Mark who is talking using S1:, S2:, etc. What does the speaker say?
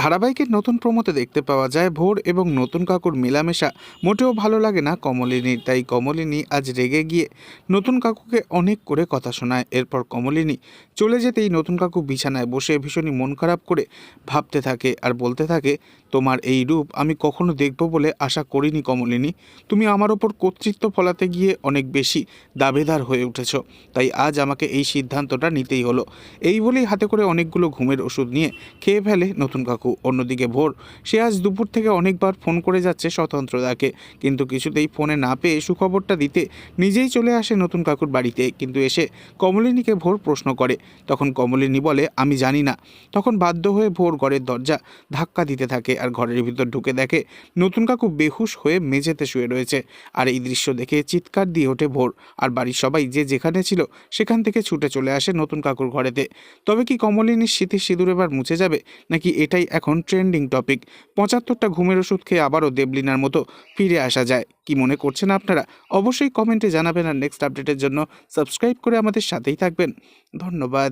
S1: ধারাবাহিকের নতুন প্রোমোতে দেখতে পাওয়া যায় ভোর এবং নতুন কাকুর মেলামেশা মোটেও ভালো লাগে না কমলিনীর। তাই কমলিনী আজ রেগে গিয়ে নতুন কাকুকে অনেক করে কথা শোনায়। এরপর কমলিনী চলে যেতেই নতুন কাকু বিছানায় বসে ভীষণই মন খারাপ করে ভাবতে থাকে আর বলতে থাকে, তোমার এই রূপ আমি কখনো দেখব বলে আশা করিনি কমলিনী। তুমি আমার ওপর কর্তৃত্ব ফলাতে গিয়ে অনেক বেশি দাবেদার হয়ে উঠেছ, তাই আজ আমাকে এই সিদ্ধান্তটা নিতেই হলো। এই বলেই হাতে করে অনেকগুলো ঘুমের ওষুধ নিয়ে খেয়ে ফেলে নতুন কাকু। অন্যদিকে ভোর, সে আজ দুপুর থেকে অনেকবার ফোন করে যাচ্ছে স্বতন্ত্রদাকে, কিন্তু কিছুতেই ফোনে না পেয়ে সুখবরটা দিতে নিজেই চলে আসে নতুন কাকুর বাড়িতে। কিন্তু এসে কমলিনীকে ভোর প্রশ্ন করে, তখন কমলিনী বলে আমি জানি না। তখন বাধ্য হয়ে ভোর ঘরের দরজা ধাক্কা দিতে থাকে আর ঘরের ভিতর ঢুকে দেখে নতুন কাকু বেহুশ হয়ে মেঝেতে শুয়ে রয়েছে। আর এই দৃশ্য দেখে চিৎকার দিয়ে ওঠে ভোর, আর বাড়ির সবাই যে যেখানে ছিল সেখান থেকে ছুটে চলে আসে নতুন কাকুর ঘরেতে। তবে কি কমলিনীর স্মৃতির সিঁদুর এবার মুছে যাবে, নাকি এটাই এখন ট্রেন্ডিং টপিক? ৭৫টা ঘুমের ওষুধ খেয়ে আবারও দেবলিনার মতো ফিরে আসা যায় কি মনে করছেন আপনারা? অবশ্যই কমেন্টে জানাবেন। আর নেক্সট আপডেটের জন্য সাবস্ক্রাইব করে আমাদের সাথেই থাকবেন। ধন্যবাদ।